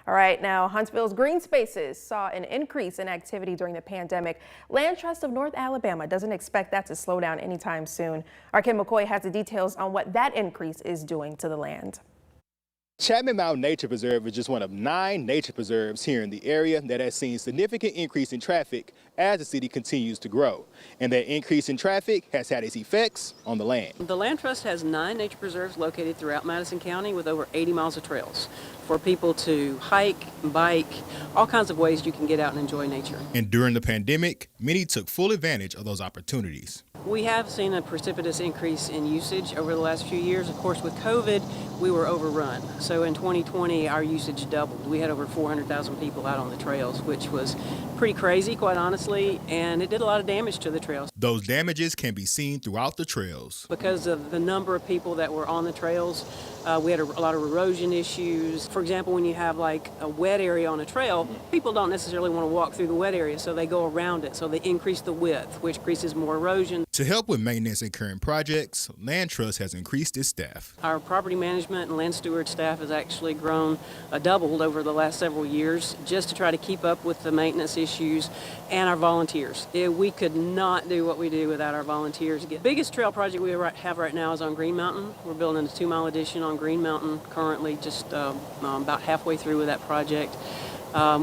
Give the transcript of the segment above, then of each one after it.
All right, now Huntsville's green spaces saw an increase in activity during the pandemic. Land Trust of North Alabama doesn't expect that to slow down anytime soon. Our Kim McCoy has the details on what that increase is doing to the land. Chapman Mountain Nature Preserve is just one of 9 nature preserves here in the area that has seen significant increase in traffic as the city continues to grow. And that increase in traffic has had its effects on the land. The Land Trust has 9 nature preserves located throughout Madison County with over 80 miles of trails for people to hike, bike, all kinds of ways you can get out and enjoy nature. And during the pandemic, many took full advantage of those opportunities. We have seen a precipitous increase in usage over the last few years. Of course, with COVID, we were overrun. So in 2020, our usage doubled. We had over 400,000 people out on the trails, which was pretty crazy, quite honestly, and it did a lot of damage to the trails. Those damages can be seen throughout the trails. Because of the number of people that were on the trails, we had a lot of erosion issues. For example, when you have like a wet area on a trail, people don't necessarily want to walk through the wet area, so they go around it. So they increase the width, which increases more erosion. To help with maintenance and current projects, Land Trust has increased its staff. Our property management and land steward staff has actually grown, doubled over the last several years just to try to keep up with the maintenance issues, and our volunteers. We could not do what we do without our volunteers. The biggest trail project we have right now is on Green Mountain. We're building a 2-mile addition on Green Mountain currently, just about halfway through with that project.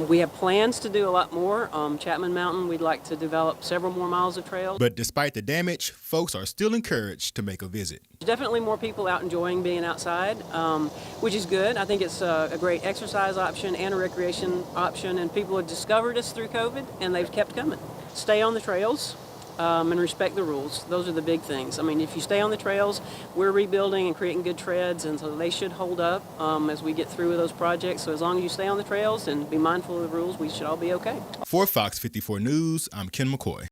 We have plans to do a lot more. Chapman Mountain, we'd like to develop several more miles of trails. But despite the damage, folks are still encouraged to make a visit. There's definitely more people out enjoying being outside, which is good. I think it's a great exercise option and a recreation option, and people have discovered us through COVID, and they've kept coming. Stay on the trails. And respect the rules. Those are the big things. I mean, if you stay on the trails, we're rebuilding and creating good treads, and so they should hold up as we get through with those projects. So as long as you stay on the trails and be mindful of the rules, we should all be okay. For Fox 54 News, I'm Ken McCoy.